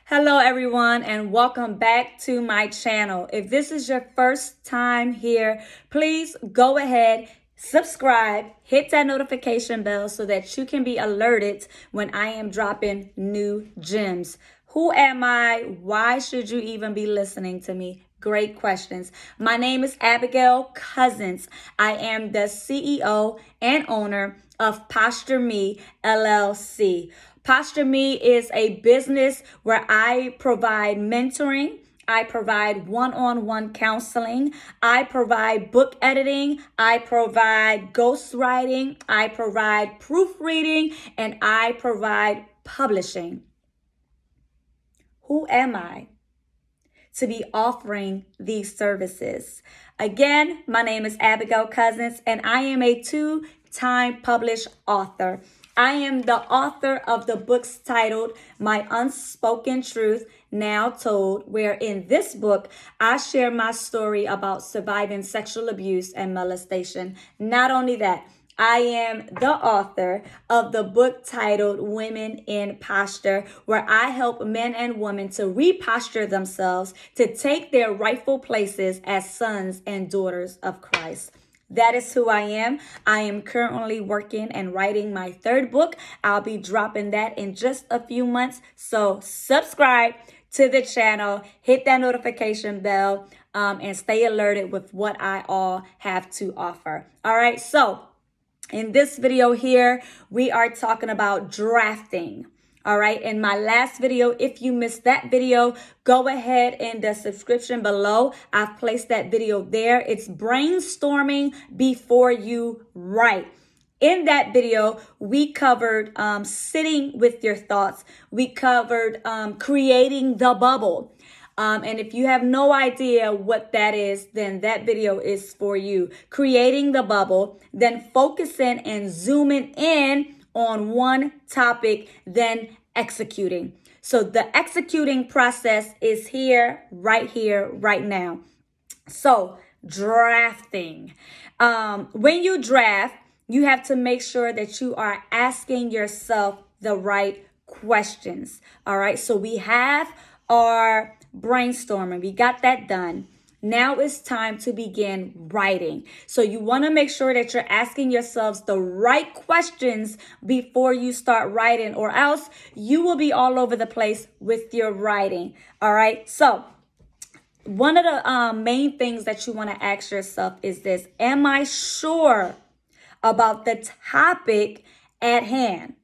Hello everyone and welcome back to my channel. If this is your first time here, please go ahead, subscribe, hit that notification bell so that you can be alerted when I am dropping new gems. Who am I? Why should you even be listening to me? Great questions. My name is Abigail Couzens. I am the CEO and owner of Postureme LLC. Postureme is a business where I provide mentoring. I provide one-on-one counseling. I provide book editing. I provide ghostwriting. I provide proofreading, and I provide publishing. Who am I to be offering these services? Again, my name is Abigail Couzens, and I am a two-time published author. I am the author of the books titled My Unspoken Truth Now Told, where in this book, I share my story about surviving sexual abuse and molestation. Not only that, I am the author of the book titled Women in Posture, where I help men and women to reposture themselves to take their rightful places as sons and daughters of Christ. That is who I am. I am currently working and writing my third book. I'll be dropping that in just a few months. So subscribe to the channel, hit that notification bell, and stay alerted with what I all have to offer. All right, so in this video here, we are talking about drafting. All right, in my last video, if you missed that video, go ahead in the subscription below. I've placed that video there. It's brainstorming before you write. In that video, we covered sitting with your thoughts. We covered creating the bubble. And if you have no idea what that is, then that video is for you. Creating the bubble, then focusing and zooming in on one topic, then executing. So the executing process is here, right now. So drafting. When you draft, you have to make sure that you are asking yourself the right questions. All right. So we have our brainstorming. We got that done. Now it's time to begin writing. So you want to make sure that you're asking yourselves the right questions before you start writing, or else you will be all over the place with your writing. All right. So one of the main things that you want to ask yourself is this: am I sure about the topic at hand?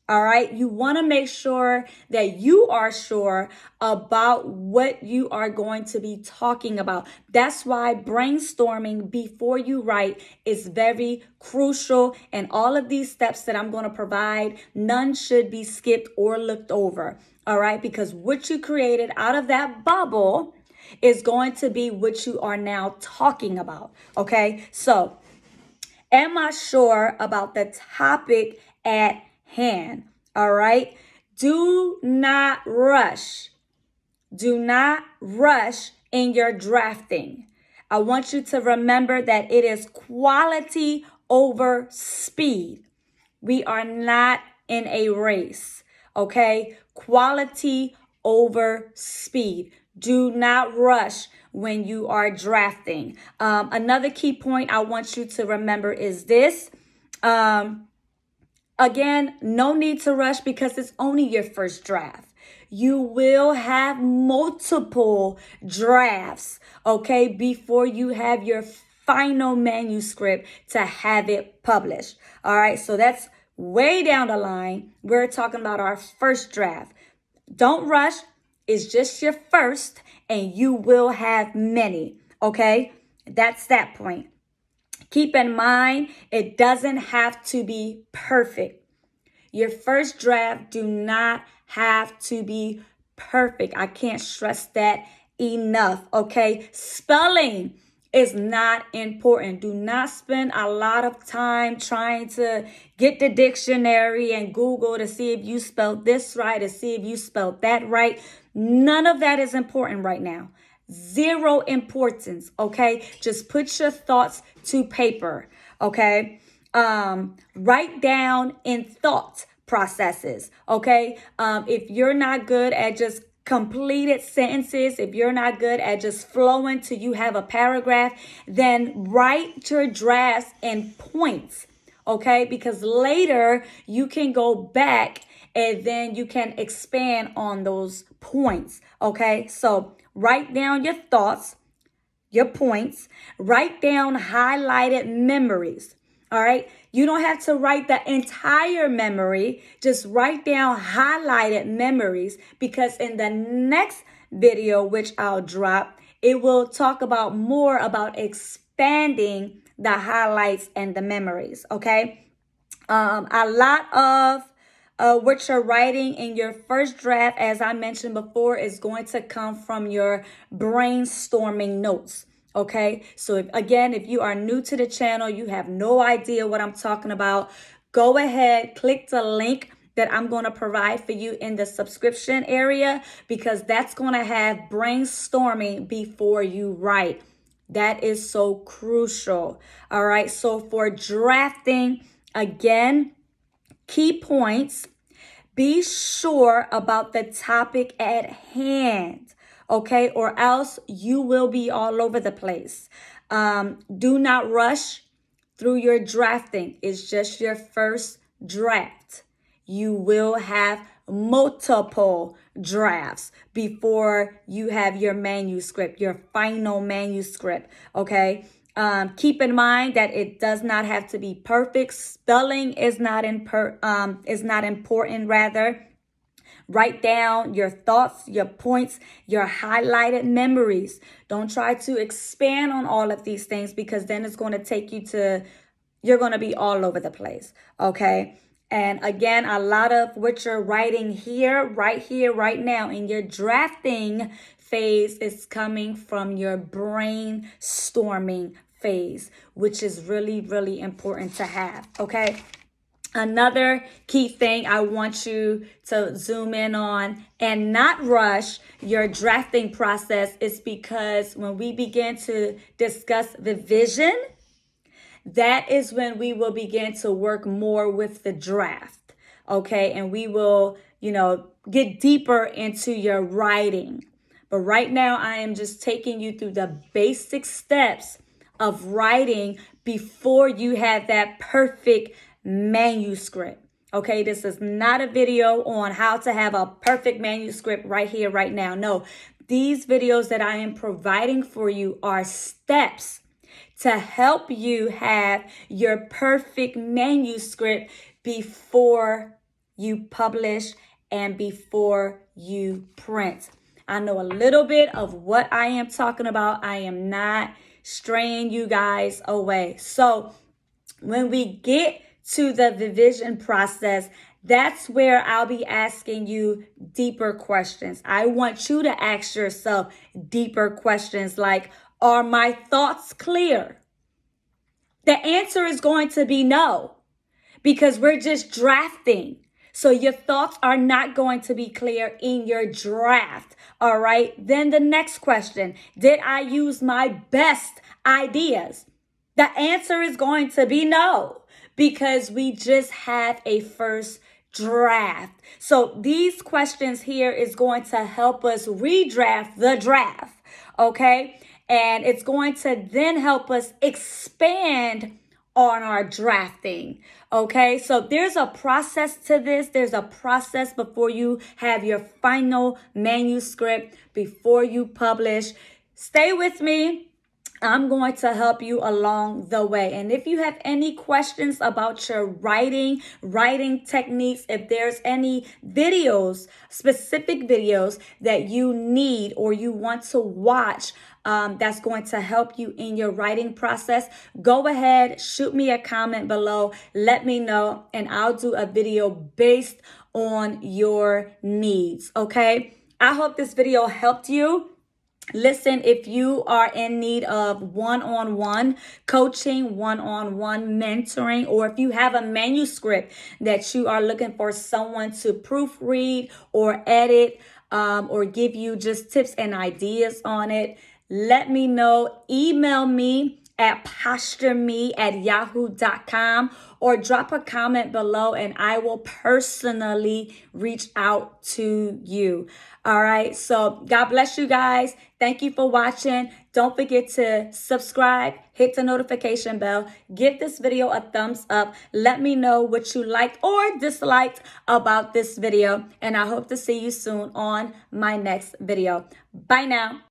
All right. You want to make sure that you are sure about what you are going to be talking about. That's why brainstorming before you write is very crucial. And all of these steps that I'm going to provide, none should be skipped or looked over. All right. Because what you created out of that bubble is going to be what you are now talking about. Okay. So am I sure about the topic at hand? All right. Do not rush. Do not rush in your drafting. I want you to remember that it is quality over speed. We are not in a race. Okay. Quality over speed. Do not rush when you are drafting. Another key point I want you to remember is this. Again, no need to rush because it's only your first draft. You will have multiple drafts, okay, before you have your final manuscript to have it published. All right, so that's way down the line. We're talking about our first draft. Don't rush. It's just your first, and you will have many, okay? That's that point. Keep in mind, it doesn't have to be perfect. Your first draft do not have to be perfect. I can't stress that enough, okay? Spelling is not important. Do not spend a lot of time trying to get the dictionary and Google to see if you spelled this right, to see if you spelled that right. None of that is important right now. Zero importance, okay? Just put your thoughts to paper, okay? Write down in thought processes, okay? If you're not good at just completed sentences, if you're not good at just flowing till you have a paragraph, then write your drafts in points, okay? Because later you can go back and then you can expand on those points, okay? So write down your thoughts, your points, write down highlighted memories. All right. You don't have to write the entire memory. Just write down highlighted memories, because in the next video, which I'll drop, it will talk about more about expanding the highlights and the memories. Okay. A lot of what you're writing in your first draft, as I mentioned before, is going to come from your brainstorming notes. Okay, so if you are new to the channel, you have no idea what I'm talking about, go ahead, click the link that I'm going to provide for you in the subscription area, because that's going to have brainstorming before you write. That is so crucial. All right, so for drafting, again, key points, be sure about the topic at hand, okay? Or else you will be all over the place. Do not rush through your drafting. It's just your first draft. You will have multiple drafts before you have your manuscript, your final manuscript, okay? Keep in mind that it does not have to be perfect. Spelling is not important. Rather, write down your thoughts, your points, your highlighted memories. Don't try to expand on all of these things, because then it's going to take you to, you're going to be all over the place. Okay. And again, a lot of what you're writing here, right now in your drafting phase is coming from your brainstorming phase, which is really, really important to have. Okay. Another key thing I want you to zoom in on and not rush your drafting process is because when we begin to discuss the vision, that is when we will begin to work more with the draft. Okay. And we will, get deeper into your writing. But right now, I am just taking you through the basic steps of writing before you have that perfect manuscript. Okay, this is not a video on how to have a perfect manuscript right here, right now. No, these videos that I am providing for you are steps to help you have your perfect manuscript before you publish and before you print. I know a little bit of what I am talking about. I am not straying you guys away. So when we get to the revision process, that's where I'll be asking you deeper questions. I want you to ask yourself deeper questions like, are my thoughts clear? The answer is going to be no, because we're just drafting. So your thoughts are not going to be clear in your draft. All right. Then the next question, did I use my best ideas? The answer is going to be no, because we just have a first draft. So these questions here is going to help us redraft the draft. Okay. And it's going to then help us expand on our drafting. Okay, so there's a process to this. There's a process before you have your final manuscript, before you publish. Stay with me. I'm going to help you along the way. And if you have any questions about your writing techniques, if there's any videos, specific videos that you need or you want to watch, that's going to help you in your writing process, go ahead, shoot me a comment below, let me know, and I'll do a video based on your needs. Okay. I hope this video helped you. Listen, if you are in need of one-on-one coaching, one-on-one mentoring, or if you have a manuscript that you are looking for someone to proofread or edit, or give you just tips and ideas on it, let me know. Email me at postureme@yahoo.com, or drop a comment below and I will personally reach out to you. All right. So God bless you guys. Thank you for watching. Don't forget to subscribe, hit the notification bell, give this video a thumbs up. Let me know what you liked or disliked about this video. And I hope to see you soon on my next video. Bye now.